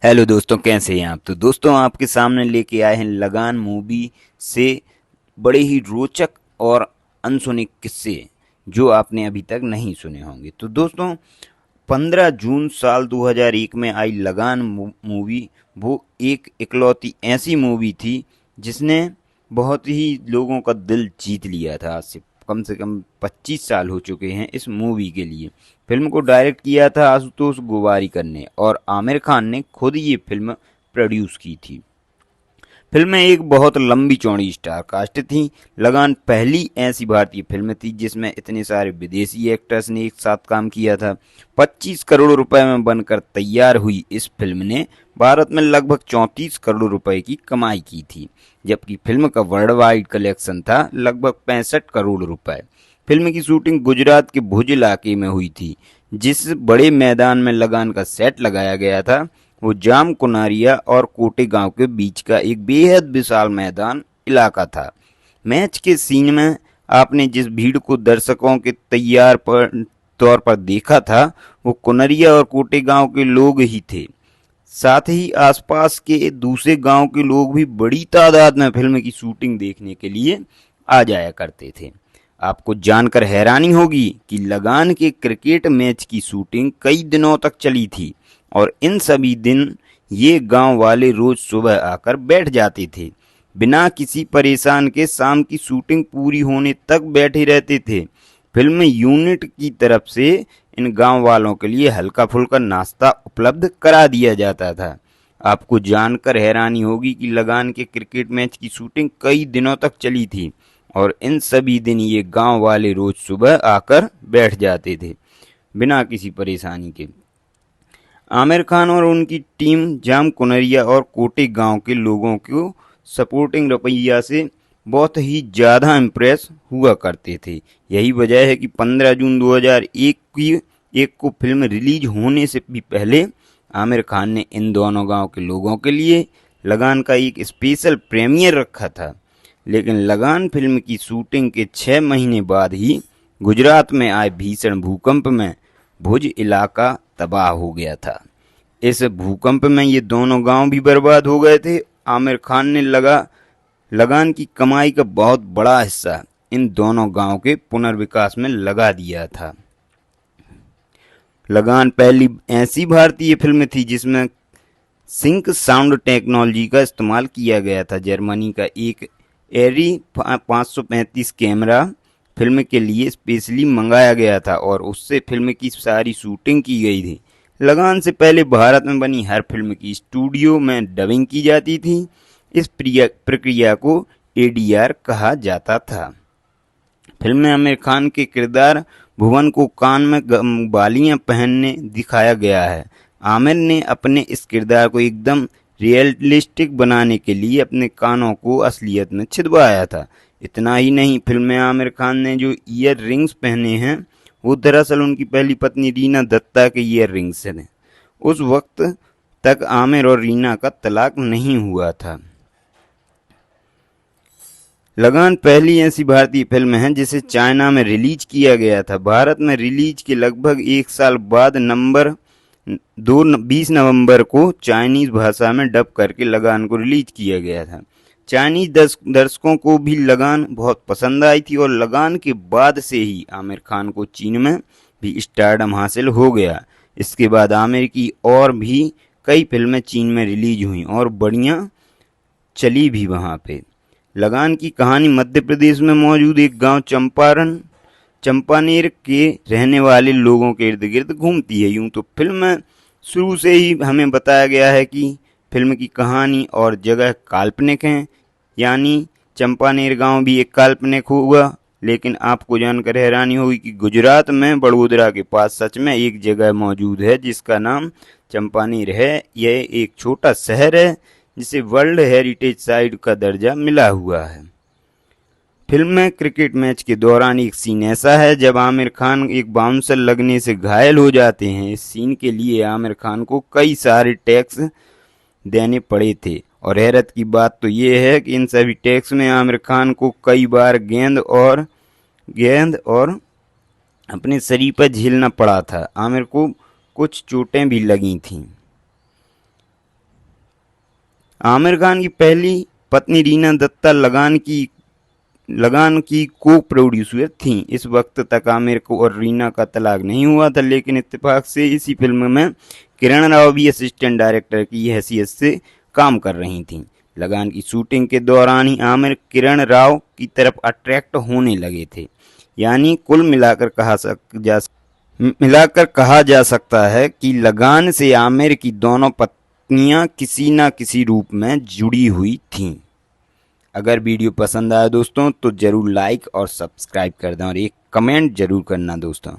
Hello दोस्तों, कैसे हैं आप। तो दोस्तों, आपके सामने लेके आए हैं लगान मूवी से बड़े ही रोचक और अनसुने किस्से जो आपने अभी तक नहीं सुने होंगे। तो दोस्तों, 15 जून साल 2001 में आई लगान मूवी वो एक इकलौती ऐसी मूवी थी जिसने बहुत ही लोगों का दिल जीत लिया था। आज से कम 25 साल हो चुके हैं इस मूवी के लिए। फिल्म को डायरेक्ट किया था आशुतोष गोवारिकर ने और आमिर खान ने खुद ये फिल्म प्रोड्यूस की थी। फिल्म में एक बहुत लंबी चौड़ी स्टार कास्ट थी। लगान पहली ऐसी भारतीय फिल्म थी जिसमें इतने सारे विदेशी एक्टर्स ने एक साथ काम किया था। 25 करोड़ रुपए में बनकर तैयार हुई इस फिल्म ने भारत में लगभग 34 करोड़ रुपए की कमाई की थी, जबकि फिल्म का वर्ल्ड वाइड कलेक्शन था लगभग 65 करोड़ रुपए। फिल्म की शूटिंग गुजरात के भुज इलाके में हुई थी। जिस बड़े मैदान में लगान का सेट लगाया गया था वो जाम कुनारिया और कोटे गांव के बीच का एक बेहद विशाल मैदान इलाका था। मैच के सीन में आपने जिस भीड़ को दर्शकों के तैयार पर तौर पर देखा था वो कुनरिया और कोटे गांव के लोग ही थे। साथ ही आसपास के दूसरे गांव के लोग भी बड़ी तादाद में फिल्म की शूटिंग देखने के लिए आ जाया करते थे। आपको जानकर हैरानी होगी कि लगान के क्रिकेट मैच की शूटिंग कई दिनों तक चली थी और इन सभी दिन ये गांव वाले रोज सुबह आकर बैठ जाते थे। बिना किसी परेशान के शाम की शूटिंग पूरी होने तक बैठे रहते थे। फिल्म यूनिट की तरफ से इन गांव वालों के लिए हल्का फुल्का नाश्ता उपलब्ध करा दिया जाता था। आपको जानकर हैरानी होगी कि लगान के क्रिकेट मैच की शूटिंग कई दिनों तक चली थी और इन सभी दिन ये गांव वाले रोज सुबह आकर बैठ जाते थे बिना किसी परेशानी के। आमिर खान और उनकी टीम जाम कुनरिया और कोटे गांव के लोगों को सपोर्टिंग रवैया से बहुत ही ज़्यादा इम्प्रेस हुआ करते थे। यही वजह है कि 15 जून 2001 को फिल्म रिलीज होने से भी पहले आमिर खान ने इन दोनों गांव के लोगों के लिए लगान का एक स्पेशल प्रीमियर रखा था। लेकिन लगान फिल्म की शूटिंग के 6 महीने बाद ही गुजरात में आए भीषण भूकंप में भुज इलाका तबाह हो गया था। इस भूकंप में ये दोनों गांव भी बर्बाद हो गए थे। आमिर खान ने लगान की कमाई का बहुत बड़ा हिस्सा इन दोनों गांव के पुनर्विकास में लगा दिया था। लगान पहली ऐसी भारतीय फिल्म थी जिसमें सिंक साउंड टेक्नोलॉजी का इस्तेमाल किया गया था। जर्मनी का एक एरी 535 कैमरा फिल्म के लिए स्पेशली मंगाया गया था और उससे फिल्म की सारी शूटिंग की गई थी। लगान से पहले भारत में बनी हर फिल्म की स्टूडियो में डबिंग की जाती थी। इस प्रक्रिया को एडीआर कहा जाता था। फिल्म में आमिर खान के किरदार भुवन को कान में बालियां पहनने दिखाया गया है। आमिर ने अपने इस किरदार को एकदम रियलिस्टिक बनाने के लिए अपने कानों को असलियत में छिदवाया था। इतना ही नहीं, फिल्म में आमिर खान ने जो ईयर रिंग्स पहने हैं वो दरअसल उनकी पहली पत्नी रीना दत्ता के ईयर रिंग्स थे। उस वक्त तक आमिर और रीना का तलाक नहीं हुआ था। लगान पहली ऐसी भारतीय फिल्म है जिसे चाइना में रिलीज किया गया था। भारत में रिलीज के लगभग एक साल बाद 20 नवंबर को चाइनीज भाषा में डब करके लगान को रिलीज किया गया था। चाइनीज दर्शकों को भी लगान बहुत पसंद आई थी और लगान के बाद से ही आमिर खान को चीन में भी स्टारडम हासिल हो गया। इसके बाद आमिर की और भी कई फिल्में चीन में रिलीज हुई और बढ़िया चली भी वहाँ पे। लगान की कहानी मध्य प्रदेश में मौजूद एक गांव चंपानेर के रहने वाले लोगों के इर्द गिर्द घूमती है। यूं तो फिल्म में शुरू से ही हमें बताया गया है कि फिल्म की कहानी और जगह काल्पनिक हैं, यानी चंपानेर गांव भी एक काल्पनिक हुआ। लेकिन आपको जानकर हैरानी होगी कि गुजरात में बड़ोदरा के पास सच में एक जगह मौजूद है जिसका नाम चंपानेर है। यह एक छोटा शहर है जिसे वर्ल्ड हेरिटेज साइट का दर्जा मिला हुआ है। फिल्म में क्रिकेट मैच के दौरान एक सीन ऐसा है जब आमिर खान एक बाउंसर लगने से घायल हो जाते हैं। इस सीन के लिए आमिर खान को कई सारे टैक्स देने पड़े थे और हैरत की बात तो ये है कि इन सभी टैक्स में आमिर खान को कई बार गेंद और अपने शरीर पर झेलना पड़ा था। आमिर को कुछ चोटें भी लगी थीं। आमिर खान की पहली पत्नी रीना दत्ता लगान की को प्रोड्यूसर थीं। इस वक्त तक आमिर को और रीना का तलाक नहीं हुआ था, लेकिन इत्तेफाक से इसी फिल्म में किरण राव भी असिस्टेंट डायरेक्टर की हैसियत से काम कर रही थीं। लगान की शूटिंग के दौरान ही आमिर किरण राव की तरफ अट्रैक्ट होने लगे थे। यानी कुल मिलाकर कहा जा सकता है कि लगान से आमिर की दोनों पत्नियां किसी न किसी रूप में जुड़ी हुई थीं। अगर वीडियो पसंद आया दोस्तों तो ज़रूर लाइक और सब्सक्राइब कर दें और एक कमेंट ज़रूर करना दोस्तों।